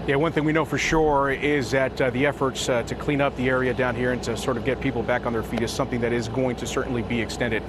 Yeah, one thing we know for sure is that the efforts to clean up the area down here and to sort of get people back on their feet is something that is going to certainly be extended.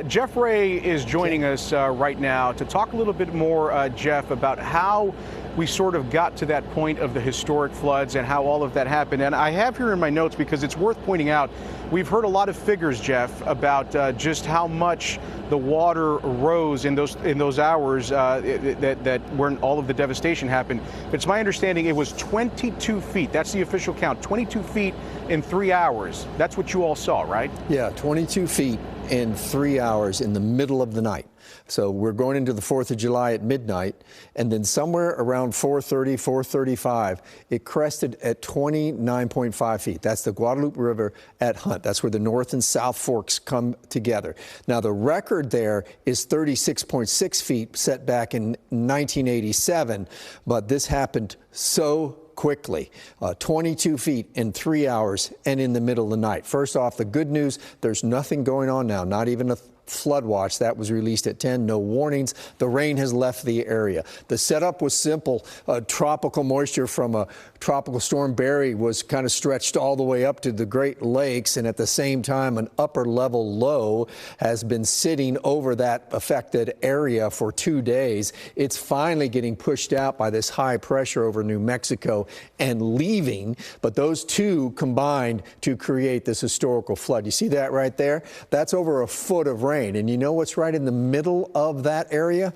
Jeff Ray is joining us right now to talk a little bit more, Jeff, about how we sort of got to that point of the historic floods and how all of that happened. And I have here in my notes, because it's worth pointing out, we've heard a lot of figures, Jeff, about just how much the water rose in those hours that when all of the devastation happened. But it's my understanding it was 22 feet. That's the official count. 22 feet in 3 hours. That's what you all saw, right? Yeah, 22 feet in 3 hours in the middle of the night. So we're going into the 4th of July at midnight, and then somewhere around 4:30, 4:35, it crested at 29.5 feet. That's the Guadalupe River at Hunt. That's where the North and South Forks come together. Now, the record there is 36.6 feet set back in 1987, but this happened so quickly. 22 feet in 3 hours and in the middle of the night. First off, the good news, there's nothing going on now, not even a flood watch. That was released at 10. No warnings. The rain has left the area. The setup was simple. Tropical moisture from a tropical storm Barry was kind of stretched all the way up to the Great Lakes, and at the same time an upper level low has been sitting over that affected area for 2 days. It's finally getting pushed out by this high pressure over New Mexico and leaving, but those two combined to create this historical flood. You see that right there? That's over a foot of rain. And you know what's right in the middle of that area?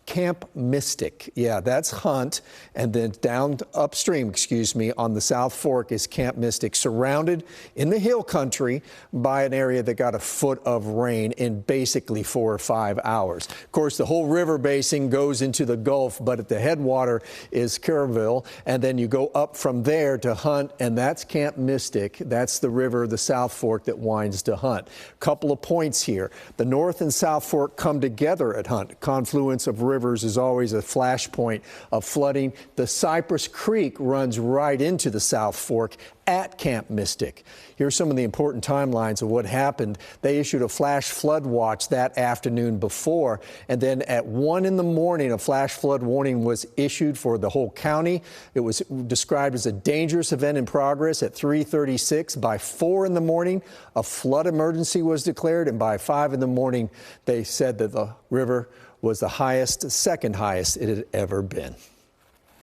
Camp Mystic. Yeah, that's Hunt. And then down upstream, on the South Fork is Camp Mystic, surrounded in the hill country by an area that got a foot of rain in basically 4 or 5 hours. Of course, the whole river basin goes into the Gulf, but at the headwater is Kerrville. And then you go up from there to Hunt, and that's Camp Mystic. That's the river, the South Fork, that winds to Hunt. Couple of points here. The North and South Fork come together at Hunt. Confluence of rivers is always a flashpoint of flooding. The Cypress Creek runs right into the South Fork at Camp Mystic. Here's some of the important timelines of what happened. They issued a flash flood watch that afternoon before, and then at 1 in the morning, a flash flood warning was issued for the whole county. It was described as a dangerous event in progress at 3:36. By 4 in the morning, a flood emergency was declared, and by 5 in the morning, they said that the river was the highest, second highest it had ever been.